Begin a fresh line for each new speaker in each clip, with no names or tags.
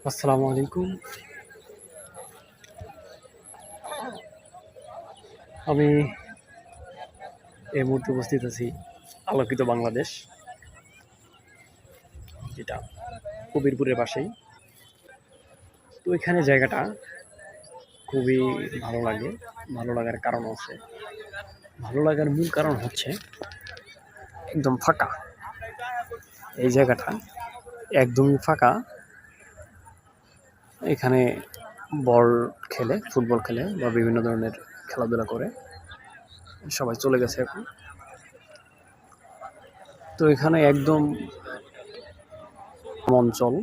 আসসালামু আলাইকুম। আমি এই মুহূর্তে উপস্থিত আছি আলোকিত বাংলাদেশ, যেটা কবিরপুরের পাশেই। তো এখানে জায়গাটা খুবই ভালো লাগে। ভালো লাগার কারণ আছে, ভালো লাগার মূল কারণ হচ্ছে একদম ফাঁকা। এই জায়গাটা একদমই ফাঁকা। এখানে বল খেলে, ফুটবল খেলে বা বিভিন্ন ধরনের খেলাধুলা করে সবাই চলে গেছে এখন। তো এখানে একদম অঞ্চল।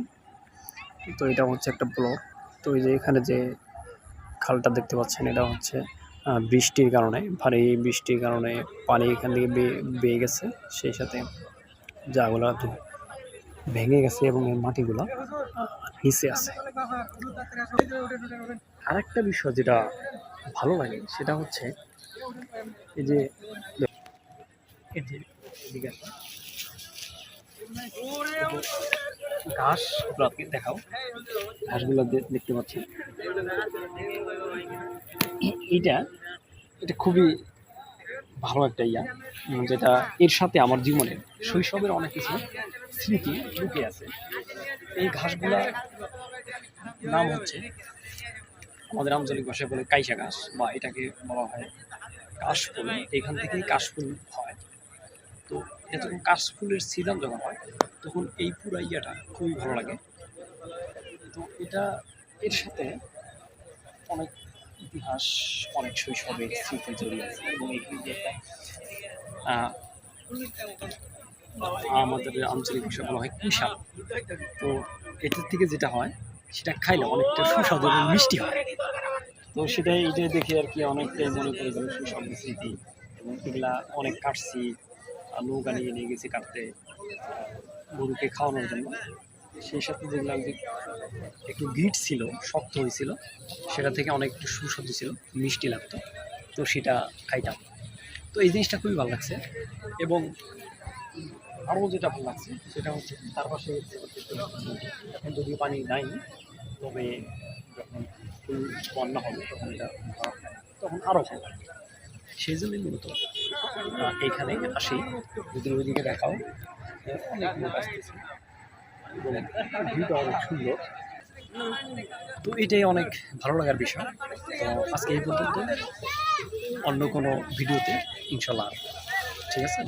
তো এটা হচ্ছে একটা ব্লক। তো এই যে এখানে যে খালটা দেখতে পাচ্ছেন, এটা হচ্ছে বৃষ্টির কারণে, ভারী বৃষ্টির কারণে পানি এখান থেকে বেয়ে গেছে, সেই সাথে জাগুলা ভেঙে গেছে এবং এর মাটিগুলা নিচে আছে। আরেকটা বিষয় যেটা ভালো লাগে সেটা হচ্ছে এই যে এদিকে ঘাসগুলো দেখাও, ঘাসগুলো দেখতে পাচ্ছি। এটা এটা খুবই ভালো একটা যেটা এর সাথে আমার জীবনের শৈশবের অনেক কিছু স্মৃতি লুকিয়ে আছে। এই ঘাসগুলা নাম হচ্ছে, আমাদের আঞ্চলিক ভাষায় বলে কাইসা ঘাস, বা এটাকে বলা হয় কাশফুল। এখান থেকেই কাশফুল হয়। তো এটা যখন কাশফুলের সিজন যখন হয়, তখন এই পুরো খুবই ভালো লাগে। তো এটা এর সাথে অনেক ইতিহাস, অনেক শৈশবের স্মৃতি জড়িয়ে আছে। এবং এখানে যে একটা আমাদের আঞ্চলিক ভাষা বলা হয় কুশাল। তো এটার থেকে যেটা হয় সেটা খাইলে অনেকটা সুস্বাদু এবং মিষ্টি হয়। তো সেটাই এটা দেখে আর কি অনেকটাই মনে করে গেল সুস্বাদু স্মৃতি। এবং এগুলা অনেক কাটছি, নৌকা নিয়ে গেছি কাটতে গরুকে খাওয়ানোর জন্য। সেই সাথে যেগুলো একটু গিট ছিল, শক্ত হয়েছিল, সেটা থেকে অনেক একটু সুস্বাদু ছিল, মিষ্টি লাগতো। তো সেটা খাইতাম। তো এই জিনিসটা খুবই ভালো লাগছে। এবং আরও যেটা ভালো লাগছে সেটা হচ্ছে তার পাশে এখন যদিও পানি নাই, তবে যখন ফুল বন্যা হবে তখন এটা তখন আরও ভালো লাগে। সেই জন্যই মূলত এইখানে আসি। যদি ওইদিকে দেখাও, অনেক লোক আসতেছে এবং ভিউটা অনেক সুন্দর। তো এটাই অনেক ভালো লাগার বিষয়। তো আজকে এই পর্যন্ত, অন্য কোনো ভিডিওতে ইনশাল্লাহ। ঠিক আছে।